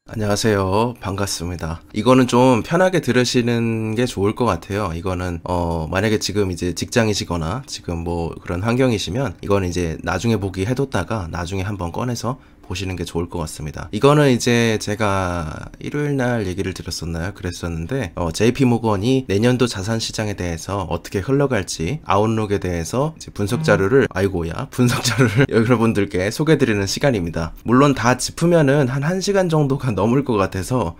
안녕하세요. 반갑습니다. 이거는 좀 편하게 들으시는 게 좋을 것 같아요. 이거는 만약에 지금 이제 직장이시거나 지금 뭐 그런 환경이시면 이거는 이제 나중에 보기 해뒀다가 나중에 한번 꺼내서 보시는 게 좋을 것 같습니다. 이거는 이제 제가 일요일 날 얘기를 드렸었나요? 그랬었는데 JP 모건이 내년도 자산 시장에 대해서 어떻게 흘러갈지 아웃룩에 대해서 이제 분석 자료를 분석 자료를 여러분들께 소개드리는 시간입니다. 물론 다 짚으면은 한 1시간 정도가 넘을 것 같아서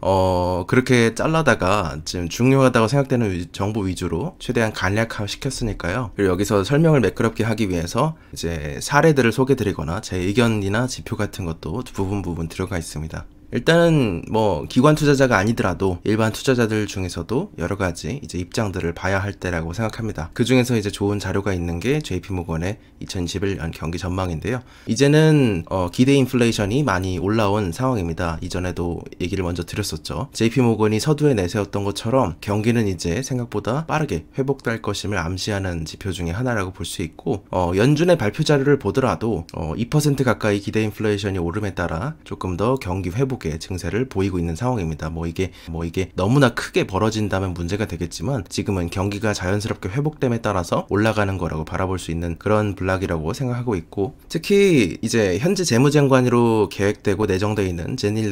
그렇게 잘라다가 지금 중요하다고 생각되는 정보 위주로 최대한 간략화 시켰으니까요. 그리고 여기서 설명을 매끄럽게 하기 위해서 이제 사례들을 소개드리거나 제 의견이나 지표 같은 것도 부분 들어가 있습니다. 일단은 뭐 기관 투자자가 아니더라도 일반 투자자들 중에서도 여러 가지 이제 입장들을 봐야 할 때라고 생각합니다. 그 중에서 이제 좋은 자료가 있는 게 JP모건의 2021년 경기 전망인데요. 이제는 기대 인플레이션이 많이 올라온 상황입니다. 이전에도 얘기를 먼저 드렸었죠. JP모건이 서두에 내세웠던 것처럼 경기는 이제 생각보다 빠르게 회복될 것임을 암시하는 지표 중에 하나라고 볼 수 있고 연준의 발표 자료를 보더라도 2% 가까이 기대 인플레이션이 오름에 따라 조금 더 경기 회복 증세를 보이고 있는 상황입니다. 뭐 이게 너무나 크게 벌어진다면 문제가 되겠지만 지금은 경기가 자연스럽게 회복됨에 따라서 올라가는 거라고 바라볼 수 있는 그런 블락이라고 생각하고 있고, 특히 이제 현재 재무장관으로 계획되고 내정되어 있는 제닛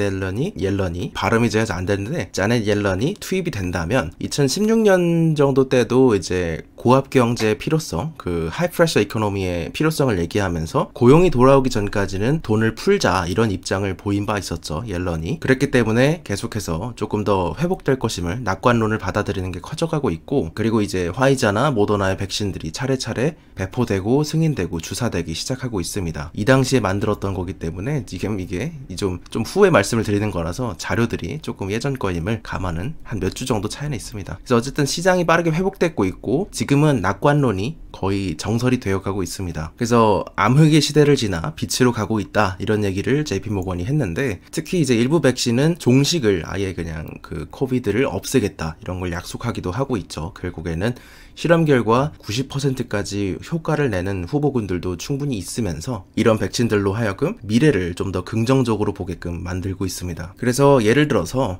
옐런이 발음이 제가 잘 안 되는데 자넷 옐런이 투입이 된다면 2016년 정도 때도 이제 고압 경제의 필요성, 그 하이 프레셔 이코노미의 필요성을 얘기하면서 고용이 돌아오기 전까지는 돈을 풀자 이런 입장을 보인 바 있었죠. 옐런이. 그랬기 때문에 계속해서 조금 더 회복될 것임을 낙관론을 받아들이는 게 커져가고 있고, 그리고 이제 화이자나 모더나의 백신들이 차례차례 배포되고 승인되고 주사되기 시작하고 있습니다. 이 당시에 만들었던 거기 때문에 지금 이게 좀 후에 말씀을 드리는 거라서 자료들이 조금 예전 거임을 감안은 한 몇 주 정도 차이는 있습니다. 그래서 어쨌든 시장이 빠르게 회복됐고 있고 지금은 낙관론이 거의 정설이 되어가고 있습니다. 그래서 암흑의 시대를 지나 빛으로 가고 있다 이런 얘기를 JP모건이 했는데, 특히 이제 일부 백신은 종식을 아예 그냥 그 코비드를 없애겠다 이런 걸 약속하기도 하고 있죠. 결국에는 실험 결과 90%까지 효과를 내는 후보군들도 충분히 있으면서 이런 백신들로 하여금 미래를 좀 더 긍정적으로 보게끔 만들고 있습니다. 그래서 예를 들어서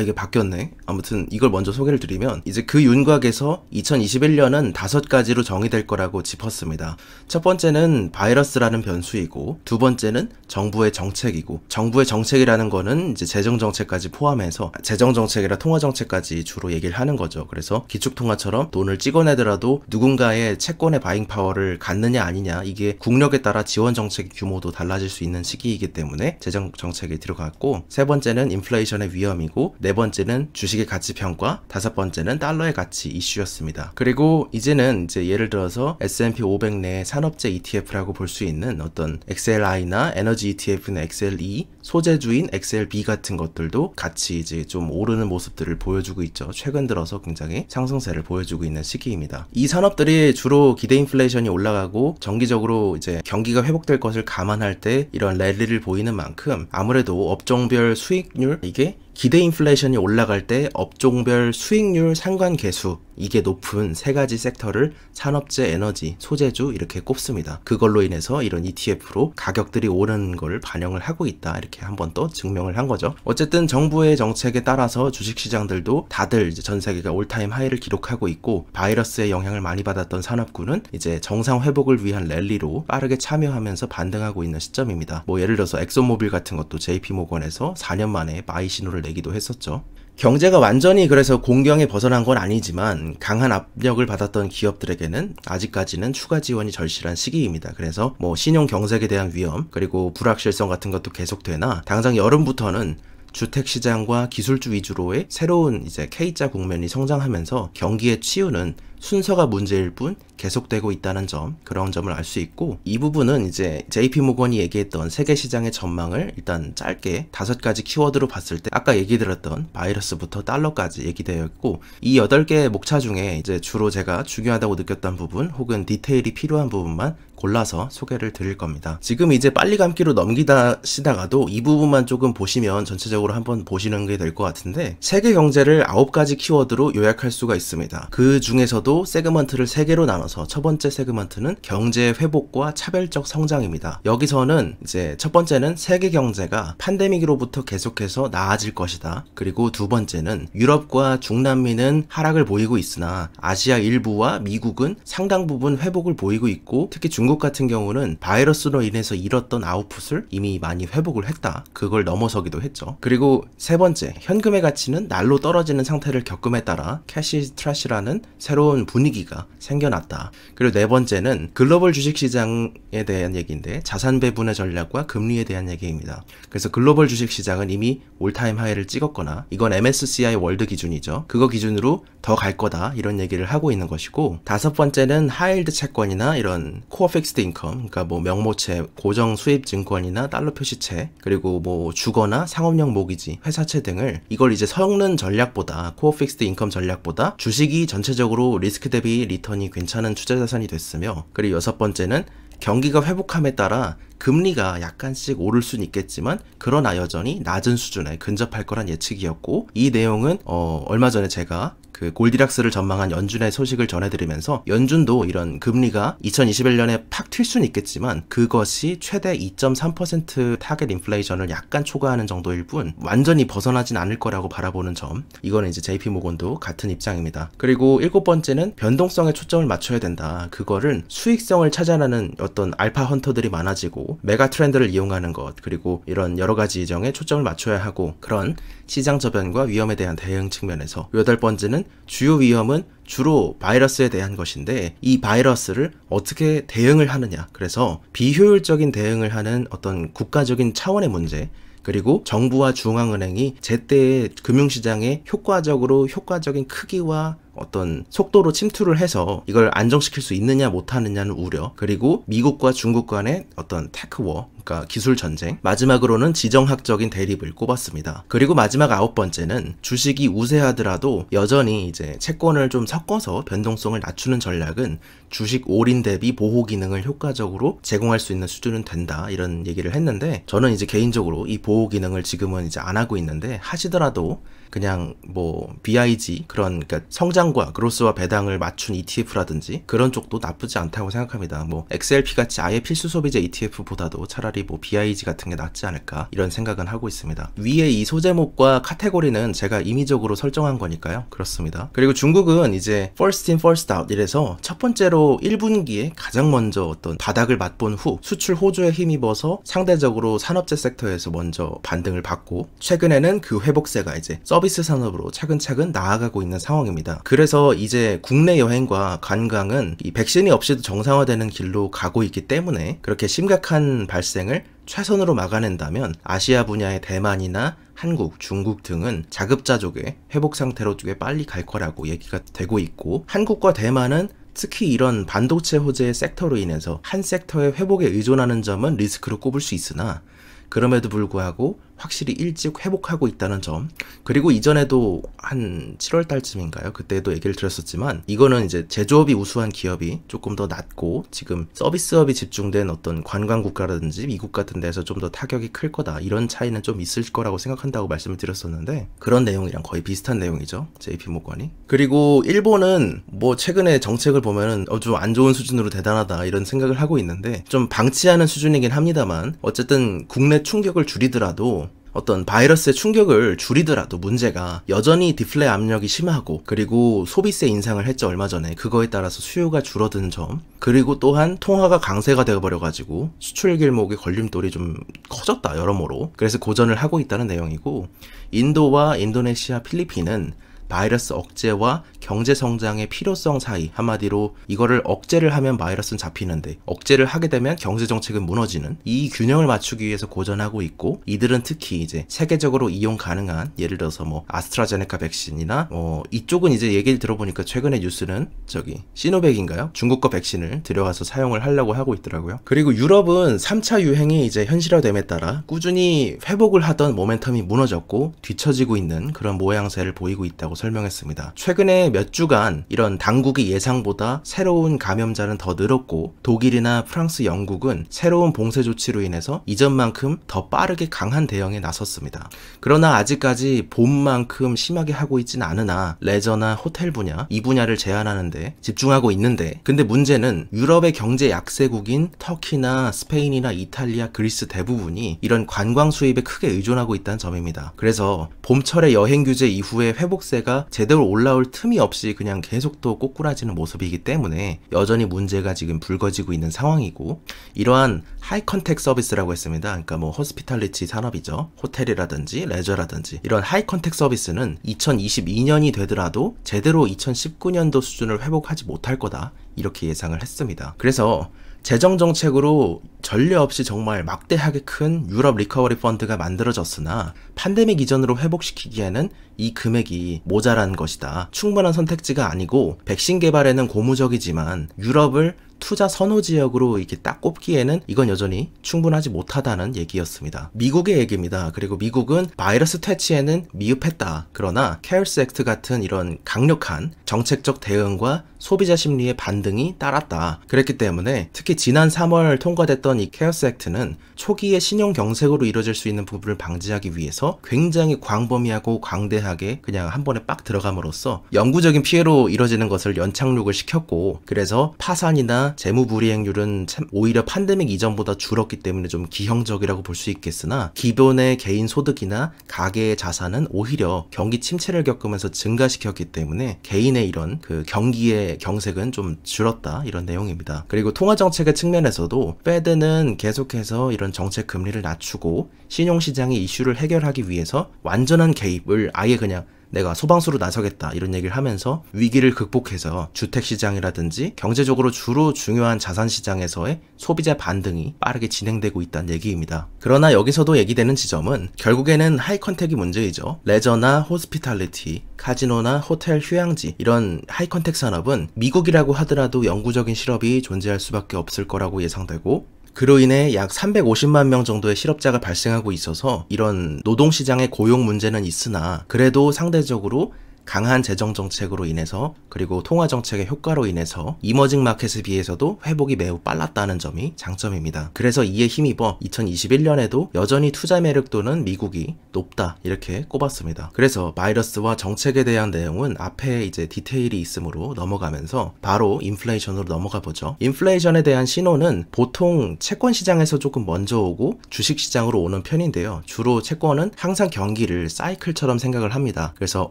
이게 바뀌었네. 아무튼 이걸 먼저 소개를 드리면, 이제 그 윤곽에서 2021년은 5가지로 정의될 거라고 짚었습니다. 첫 번째는 바이러스라는 변수이고, 두 번째는 정부의 정책이고, 정부의 정책이라는 거는 이제 재정정책까지 포함해서 재정정책이라 통화정책까지 주로 얘기를 하는 거죠. 그래서 기축통화처럼 돈을 찍어내더라도 누군가의 채권의 바잉 파워를 갖느냐 아니냐, 이게 국력에 따라 지원 정책의 규모도 달라질 수 있는 시기이기 때문에 재정 정책이 들어갔고, 세 번째는 인플레이션의 위험이고, 네 번째는 주식의 가치 평가, 다섯 번째는 달러의 가치 이슈였습니다. 그리고 이제는 이제 예를 들어서 S&P 500 내 산업재 ETF라고 볼 수 있는 어떤 XLI나 에너지 ETF나 XLE, 소재주인 XLB 같은 것들도 같이 이제 좀 오르는 모습들을 보여주고 있죠. 최근 들어서 굉장히 상승세를 보여주고 있는 시기입니다. 이 산업들이 주로 기대 인플레이션이 올라가고 정기적으로 이제 경기가 회복될 것을 감안할 때 이런 랠리를 보이는 만큼, 아무래도 업종별 수익률, 이게 기대 인플레이션이 올라갈 때 업종별 수익률 상관계수, 이게 높은 세 가지 섹터를 산업재, 에너지, 소재주 이렇게 꼽습니다. 그걸로 인해서 이런 ETF로 가격들이 오르는 걸 반영을 하고 있다, 이렇게 한번 또 증명을 한 거죠. 어쨌든 정부의 정책에 따라서 주식시장들도 다들 이제 전 세계가 올타임 하이를 기록하고 있고, 바이러스의 영향을 많이 받았던 산업군은 이제 정상 회복을 위한 랠리로 빠르게 참여하면서 반등하고 있는 시점입니다. 뭐 예를 들어서 엑소모빌 같은 것도 JP모건에서 4년 만에 바이 신호를 내기도 했었죠. 경제가 완전히 그래서 공경에 벗어난 건 아니지만 강한 압력을 받았던 기업들에게는 아직까지는 추가 지원이 절실한 시기입니다. 그래서 뭐 신용 경색에 대한 위험, 그리고 불확실성 같은 것도 계속되나, 당장 여름부터는 주택시장과 기술주 위주로의 새로운 이제 K자 국면이 성장하면서 경기의 치유는 순서가 문제일 뿐 계속되고 있다는 점, 그런 점을 알 수 있고, 이 부분은 이제 JP모건이 얘기했던 세계 시장의 전망을 일단 짧게 5가지 키워드로 봤을 때 아까 얘기 드렸던 바이러스부터 달러까지 얘기되어 있고, 이 8개의 목차 중에 이제 주로 제가 중요하다고 느꼈던 부분 혹은 디테일이 필요한 부분만 골라서 소개를 드릴 겁니다. 지금 이제 빨리 감기로 넘기시다가도 이 부분만 조금 보시면 전체적으로 한번 보시는 게 될 것 같은데, 세계 경제를 9가지 키워드로 요약할 수가 있습니다. 그 중에서도 여기서도 세그먼트를 3개로 나눠서 첫 번째 세그먼트는 경제 회복과 차별적 성장입니다. 여기서는 이제 첫 번째는 세계 경제가 팬데믹으로부터 계속해서 나아질 것이다. 그리고 두 번째는 유럽과 중남미는 하락을 보이고 있으나 아시아 일부와 미국은 상당 부분 회복을 보이고 있고, 특히 중국 같은 경우는 바이러스로 인해서 잃었던 아웃풋을 이미 많이 회복을 했다. 그걸 넘어서기도 했죠. 그리고 세 번째, 현금의 가치는 날로 떨어지는 상태를 겪음에 따라 캐시 트래시라는 새로운 분위기가 생겨났다. 그리고 네 번째는 글로벌 주식시장에 대한 얘기인데, 자산 배분의 전략과 금리에 대한 얘기입니다. 그래서 글로벌 주식시장은 이미 올타임 하이를 찍었거나, 이건 MSCI 월드 기준이죠. 그거 기준으로 더 갈 거다, 이런 얘기를 하고 있는 것이고, 다섯 번째는 하이힐드 채권이나 이런 코어 픽스드 인컴, 그러니까 뭐 명모채, 고정 수입 증권이나 달러 표시채, 그리고 뭐 주거나 상업용 모기지, 회사채 등을, 이걸 이제 섞는 전략보다, 코어 픽스드 인컴 전략보다 주식이 전체적으로 리스크 대비 리턴이 괜찮은 투자 자산이 됐으며, 그리고 여섯 번째는 경기가 회복함에 따라 금리가 약간씩 오를 수는 있겠지만 그러나 여전히 낮은 수준에 근접할 거란 예측이었고, 이 내용은 얼마 전에 제가 그 골디락스를 전망한 연준의 소식을 전해드리면서, 연준도 이런 금리가 2021년에 팍 튈 수는 있겠지만 그것이 최대 2.3% 타겟 인플레이션을 약간 초과하는 정도일 뿐 완전히 벗어나진 않을 거라고 바라보는 점, 이거는 이제 JP모건도 같은 입장입니다. 그리고 일곱 번째는 변동성에 초점을 맞춰야 된다. 그거를 수익성을 찾아내는 어떤 알파 헌터들이 많아지고 메가 트렌드를 이용하는 것, 그리고 이런 여러 가지 지정에 초점을 맞춰야 하고, 그런 시장 저변과 위험에 대한 대응 측면에서 여덟 번째는 주요 위험은 주로 바이러스에 대한 것인데, 이 바이러스를 어떻게 대응을 하느냐, 그래서 비효율적인 대응을 하는 어떤 국가적인 차원의 문제, 그리고 정부와 중앙은행이 제때에 금융시장에 효과적인 크기와 어떤 속도로 침투를 해서 이걸 안정시킬 수 있느냐 못하느냐는 우려, 그리고 미국과 중국 간의 어떤 테크워, 그러니까 기술 전쟁, 마지막으로는 지정학적인 대립을 꼽았습니다. 그리고 마지막 아홉 번째는 주식이 우세하더라도 여전히 이제 채권을 좀 섞어서 변동성을 낮추는 전략은 주식 올인 대비 보호 기능을 효과적으로 제공할 수 있는 수준은 된다, 이런 얘기를 했는데, 저는 이제 개인적으로 이 보호 기능을 지금은 이제 안 하고 있는데, 하시더라도 그냥 뭐 BIG, 그런 그러니까 성장과 그로스와 배당을 맞춘 ETF라든지 그런 쪽도 나쁘지 않다고 생각합니다. 뭐 XLP 같이 아예 필수 소비재 ETF보다도 차라리 뭐 BIG 같은 게 낫지 않을까, 이런 생각은 하고 있습니다. 위에 이 소제목과 카테고리는 제가 임의적으로 설정한 거니까요. 그렇습니다. 그리고 중국은 이제 first in first out 이래서 첫 번째로 1분기에 가장 먼저 어떤 바닥을 맛본 후 수출 호조에 힘입어서 상대적으로 산업재 섹터에서 먼저 반등을 받고, 최근에는 그 회복세가 이제 서비스 산업으로 차근차근 나아가고 있는 상황입니다. 그래서 이제 국내 여행과 관광은 이 백신이 없이도 정상화되는 길로 가고 있기 때문에 그렇게 심각한 발생을 최선으로 막아낸다면 아시아 분야의 대만이나 한국, 중국 등은 자급자족의 회복 상태로 꽤 빨리 갈 거라고 얘기가 되고 있고, 한국과 대만은 특히 이런 반도체 호재의 섹터로 인해서 한 섹터의 회복에 의존하는 점은 리스크로 꼽을 수 있으나 그럼에도 불구하고 확실히 일찍 회복하고 있다는 점, 그리고 이전에도 한 7월 달쯤인가요? 그때도 얘기를 드렸었지만, 이거는 이제 제조업이 우수한 기업이 조금 더 낮고 지금 서비스업이 집중된 어떤 관광 국가라든지 미국 같은 데서 좀 더 타격이 클 거다, 이런 차이는 좀 있을 거라고 생각한다고 말씀을 드렸었는데, 그런 내용이랑 거의 비슷한 내용이죠, JP모건이. 그리고 일본은 뭐 최근에 정책을 보면은 좀 안 좋은 수준으로 대단하다, 이런 생각을 하고 있는데, 좀 방치하는 수준이긴 합니다만 어쨌든 국내 충격을 줄이더라도, 어떤 바이러스의 충격을 줄이더라도 문제가 여전히 디플레 압력이 심하고, 그리고 소비세 인상을 했죠, 얼마 전에. 그거에 따라서 수요가 줄어드는 점, 그리고 또한 통화가 강세가 되어버려가지고 수출 길목의 걸림돌이 좀 커졌다, 여러모로. 그래서 고전을 하고 있다는 내용이고, 인도와 인도네시아, 필리핀은 바이러스 억제와 경제 성장의 필요성 사이, 한마디로 이거를 억제를 하면 바이러스는 잡히는데 억제를 하게 되면 경제 정책은 무너지는, 이 균형을 맞추기 위해서 고전하고 있고, 이들은 특히 이제 세계적으로 이용 가능한, 예를 들어서 뭐 아스트라제네카 백신이나 이쪽은 이제 얘기를 들어보니까 최근에 뉴스는 저기 시노백인가요? 중국 거 백신을 들여가서 사용을 하려고 하고 있더라고요. 그리고 유럽은 3차 유행이 이제 현실화됨에 따라 꾸준히 회복을 하던 모멘텀이 무너졌고 뒤처지고 있는 그런 모양새를 보이고 있다고 설명했습니다. 최근에 몇 주간 이런 당국이 예상보다 새로운 감염자는 더 늘었고 독일이나 프랑스, 영국은 새로운 봉쇄 조치로 인해서 이전만큼 더 빠르게 강한 대응에 나섰습니다. 그러나 아직까지 봄만큼 심하게 하고 있진 않으나 레저나 호텔 분야, 이 분야를 제한하는데 집중하고 있는데, 근데 문제는 유럽의 경제 약세국인 터키나 스페인이나 이탈리아, 그리스 대부분이 이런 관광 수입에 크게 의존하고 있다는 점입니다. 그래서 봄철의 여행 규제 이후에 회복세가 제대로 올라올 틈이 없이 그냥 계속 또 꼬꾸라지는 모습이기 때문에 여전히 문제가 지금 불거지고 있는 상황이고, 이러한 하이 컨택 서비스라고 했습니다. 그러니까 뭐 호스피탈리티 산업이죠. 호텔이라든지 레저라든지 이런 하이 컨택 서비스는 2022년이 되더라도 제대로 2019년도 수준을 회복하지 못할 거다, 이렇게 예상을 했습니다. 그래서 재정정책으로 전례 없이 정말 막대하게 큰 유럽 리커버리 펀드가 만들어졌으나 팬데믹 이전으로 회복시키기에는 이 금액이 모자란 것이다. 충분한 선택지가 아니고 백신 개발에는 고무적이지만 유럽을 투자 선호 지역으로 이렇게 딱 꼽기에는 이건 여전히 충분하지 못하다는 얘기였습니다. 미국의 얘기입니다. 그리고 미국은 바이러스 퇴치에는 미흡했다. 그러나 케어스 액트 같은 이런 강력한 정책적 대응과 소비자 심리의 반등이 따랐다. 그랬기 때문에 특히 지난 3월 통과됐던 이 케어스 액트는 초기에 신용 경색으로 이뤄질 수 있는 부분을 방지하기 위해서 굉장히 광범위하고 광대하게 그냥 한 번에 빡 들어감으로써 영구적인 피해로 이뤄지는 것을 연착륙을 시켰고, 그래서 파산이나 재무불이행률은 오히려 팬데믹 이전보다 줄었기 때문에 좀 기형적이라고 볼 수 있겠으나 기존의 개인 소득이나 가계의 자산은 오히려 경기 침체를 겪으면서 증가시켰기 때문에 개인의 이런 그 경기의 경색은 좀 줄었다, 이런 내용입니다. 그리고 통화정책의 측면에서도 페드는 계속해서 이런 정책 금리를 낮추고 신용시장의 이슈를 해결하기 위해서 완전한 개입을 아예 그냥 내가 소방수로 나서겠다, 이런 얘기를 하면서 위기를 극복해서 주택시장이라든지 경제적으로 주로 중요한 자산시장에서의 소비자 반등이 빠르게 진행되고 있다는 얘기입니다. 그러나 여기서도 얘기되는 지점은 결국에는 하이컨택이 문제이죠. 레저나 호스피탈리티, 카지노나 호텔, 휴양지, 이런 하이컨택 산업은 미국이라고 하더라도 영구적인 실업이 존재할 수밖에 없을 거라고 예상되고, 그로 인해 약 350만 명 정도의 실업자가 발생하고 있어서 이런 노동시장의 고용 문제는 있으나 그래도 상대적으로 강한 재정정책으로 인해서 그리고 통화정책의 효과로 인해서 이머징 마켓에 비해서도 회복이 매우 빨랐다는 점이 장점입니다. 그래서 이에 힘입어 2021년에도 여전히 투자 매력도는 미국이 높다, 이렇게 꼽았습니다. 그래서 바이러스와 정책에 대한 내용은 앞에 이제 디테일이 있으므로 넘어가면서 바로 인플레이션으로 넘어가 보죠. 인플레이션에 대한 신호는 보통 채권 시장에서 조금 먼저 오고 주식 시장으로 오는 편인데요. 주로 채권은 항상 경기를 사이클처럼 생각을 합니다. 그래서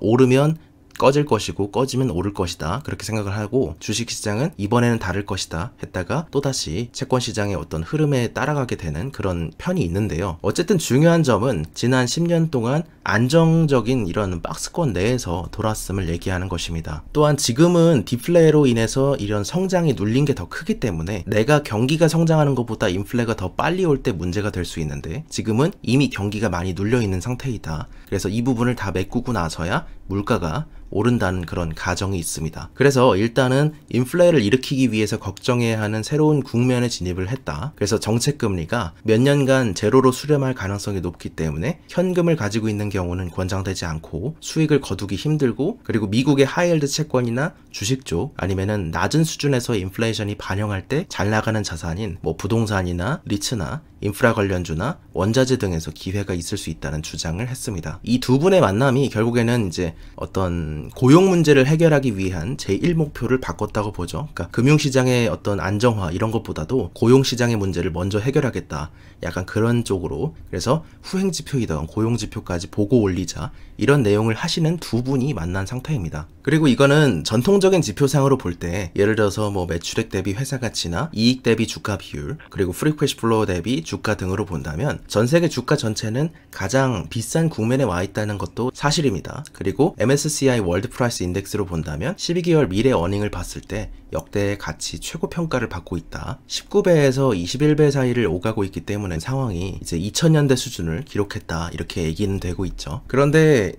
오르면 꺼질 것이고 꺼지면 오를 것이다, 그렇게 생각을 하고 주식시장은 이번에는 다를 것이다 했다가 또다시 채권시장의 어떤 흐름에 따라가게 되는 그런 편이 있는데요. 어쨌든 중요한 점은 지난 10년 동안 안정적인 이런 박스권 내에서 돌았음을 얘기하는 것입니다. 또한 지금은 디플레로 인해서 이런 성장이 눌린 게 더 크기 때문에 내가 경기가 성장하는 것보다 인플레가 더 빨리 올 때 문제가 될 수 있는데 지금은 이미 경기가 많이 눌려 있는 상태이다. 그래서 이 부분을 다 메꾸고 나서야 물가가 오른다는 그런 가정이 있습니다. 그래서 일단은 인플레를 일으키기 위해서 걱정해야 하는 새로운 국면에 진입을 했다. 그래서 정책금리가 몇 년간 제로로 수렴할 가능성이 높기 때문에 현금을 가지고 있는 경우는 권장되지 않고 수익을 거두기 힘들고, 그리고 미국의 하이힐드 채권이나 주식 쪽 아니면은 낮은 수준에서 인플레이션이 반영할 때 잘 나가는 자산인 뭐 부동산이나 리츠나 인프라 관련주나 원자재 등에서 기회가 있을 수 있다는 주장을 했습니다. 이 두 분의 만남이 결국에는 이제 어떤 고용 문제를 해결하기 위한 제1목표를 바꿨다고 보죠. 그러니까 금융시장의 어떤 안정화 이런 것보다도 고용시장의 문제를 먼저 해결하겠다, 약간 그런 쪽으로, 그래서 후행지표이던 고용지표까지 보고 올리자, 이런 내용을 하시는 두 분이 만난 상태입니다. 그리고 이거는 전통적인 지표상으로 볼 때 예를 들어서 뭐 매출액 대비 회사 가치나 이익 대비 주가 비율, 그리고 프리 캐시 플로우 대비 주가 등으로 본다면 전 세계 주가 전체는 가장 비싼 국면에 와 있다는 것도 사실입니다. 그리고 MSCI 월드 프라이스 인덱스로 본다면 12개월 미래 어닝을 봤을 때 역대 가치 최고 평가를 받고 있다. 19배에서 21배 사이를 오가고 있기 때문에 상황이 이제 2000년대 수준을 기록했다, 이렇게 얘기는 되고 있죠. 그런데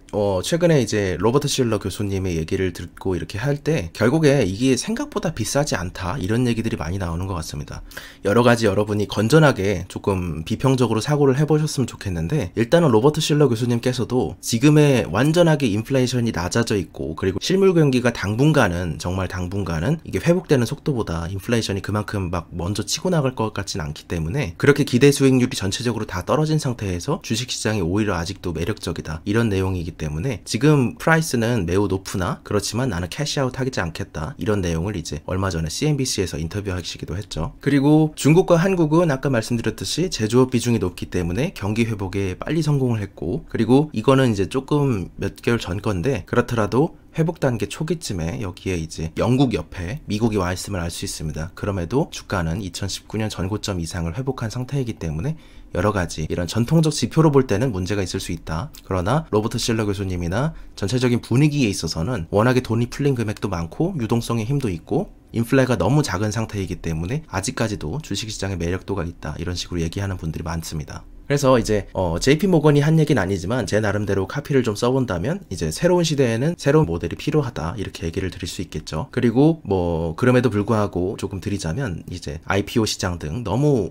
최근에 이제 로버트 실러 교수님의 얘기를 듣고 이렇게 할 때 결국에 이게 생각보다 비싸지 않다, 이런 얘기들이 많이 나오는 것 같습니다. 여러 가지 여러분이 건전하게 조금 비평적으로 사고를 해보셨으면 좋겠는데, 일단은 로버트 실러 교수님께서도 지금의 완전하게 인플레이션이 낮아져 있고, 그리고 실물 경기가 당분간은, 정말 당분간은 이게 회복되는 속도보다 인플레이션이 그만큼 막 먼저 치고 나갈 것 같진 않기 때문에, 그렇게 기대 수익률이 전체적으로 다 떨어진 상태에서 주식시장이 오히려 아직도 매력적이다, 이런 내용이기 때문에 지금 프라이스는 매우 높으나 그렇지만 나는 캐시아웃 하지 않겠다, 이런 내용을 이제 얼마 전에 CNBC에서 인터뷰하시기도 했죠. 그리고 중국과 한국은 아까 말씀드렸듯이 제조업 비중이 높기 때문에 경기 회복에 빨리 성공을 했고, 그리고 이거는 이제 조금 몇 개월 전 건데, 그렇더라도 회복 단계 초기쯤에 여기에 이제 영국 옆에 미국이 와 있음을 알 수 있습니다. 그럼에도 주가는 2019년 전고점 이상을 회복한 상태이기 때문에 여러 가지 이런 전통적 지표로 볼 때는 문제가 있을 수 있다. 그러나 로버트 실러 교수님이나 전체적인 분위기에 있어서는 워낙에 돈이 풀린 금액도 많고 유동성의 힘도 있고 인플레가 너무 작은 상태이기 때문에 아직까지도 주식시장의 매력도가 있다, 이런 식으로 얘기하는 분들이 많습니다. 그래서 이제 JP모건이 한 얘기는 아니지만 제 나름대로 카피를 좀 써본다면, 이제 새로운 시대에는 새로운 모델이 필요하다, 이렇게 얘기를 드릴 수 있겠죠. 그리고 뭐 그럼에도 불구하고 조금 드리자면, 이제 IPO 시장 등 너무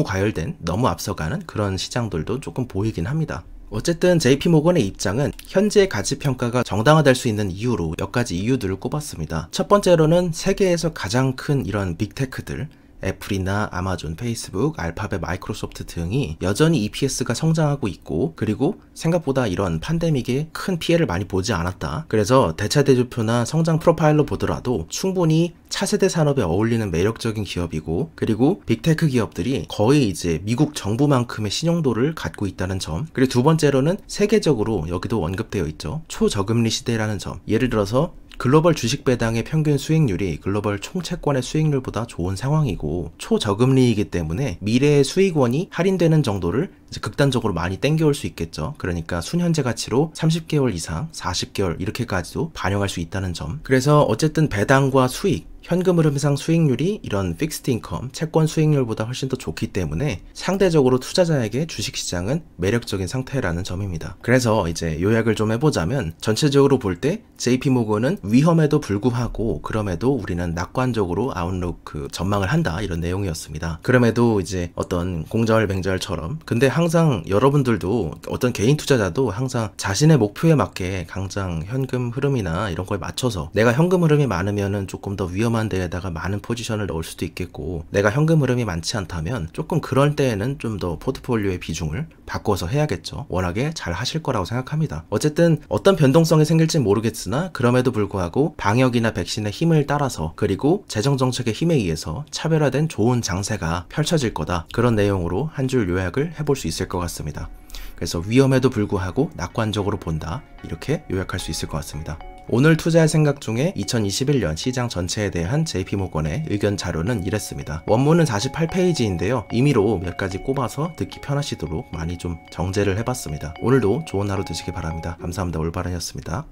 과열된, 너무 앞서가는 그런 시장들도 조금 보이긴 합니다. 어쨌든 JP모건의 입장은 현재 가치평가가 정당화될 수 있는 이유로 몇 가지 이유들을 꼽았습니다. 첫 번째로는 세계에서 가장 큰 이런 빅테크들, 애플이나 아마존, 페이스북, 알파벳, 마이크로소프트 등이 여전히 EPS가 성장하고 있고, 그리고 생각보다 이런 팬데믹에 큰 피해를 많이 보지 않았다. 그래서 대차대조표나 성장 프로파일로 보더라도 충분히 차세대 산업에 어울리는 매력적인 기업이고, 그리고 빅테크 기업들이 거의 이제 미국 정부만큼의 신용도를 갖고 있다는 점, 그리고 두 번째로는 세계적으로 여기도 언급되어 있죠. 초저금리 시대라는 점. 예를 들어서 글로벌 주식 배당의 평균 수익률이 글로벌 총채권의 수익률보다 좋은 상황이고, 초저금리이기 때문에 미래의 수익원이 할인되는 정도를 이제 극단적으로 많이 땡겨올 수 있겠죠. 그러니까 순현재 가치로 30개월 이상, 40개월 이렇게까지도 반영할 수 있다는 점. 그래서 어쨌든 배당과 수익, 현금 흐름상 수익률이 이런 픽스드 인컴, 채권 수익률보다 훨씬 더 좋기 때문에 상대적으로 투자자에게 주식시장은 매력적인 상태라는 점입니다. 그래서 이제 요약을 좀 해보자면, 전체적으로 볼 때 JP모건은 위험에도 불구하고 그럼에도 우리는 낙관적으로 아웃룩 전망을 한다, 이런 내용이었습니다. 그럼에도 이제 어떤 공절 맹절처럼, 근데 항상 여러분들도 어떤 개인 투자자도 항상 자신의 목표에 맞게 당장 현금 흐름이나 이런 거에 맞춰서, 내가 현금 흐름이 많으면은 조금 더 위험한 데에다가 많은 포지션을 넣을 수도 있겠고, 내가 현금 흐름이 많지 않다면 조금 그럴 때에는 좀 더 포트폴리오의 비중을 바꿔서 해야겠죠. 워낙에 잘 하실 거라고 생각합니다. 어쨌든 어떤 변동성이 생길지 모르겠으나 그럼에도 불구하고 방역이나 백신의 힘을 따라서, 그리고 재정정책의 힘에 의해서 차별화된 좋은 장세가 펼쳐질 거다, 그런 내용으로 한 줄 요약을 해볼 수 있을 것 같습니다. 그래서 위험에도 불구하고 낙관적으로 본다, 이렇게 요약할 수 있을 것 같습니다. 오늘 투자할 생각 중에 2021년 시장 전체에 대한 JP모건의 의견 자료는 이랬습니다. 원문은 48페이지인데요. 임의로 몇 가지 꼽아서 듣기 편하시도록 많이 좀 정제를 해봤습니다. 오늘도 좋은 하루 되시기 바랍니다. 감사합니다. 올바른이었습니다.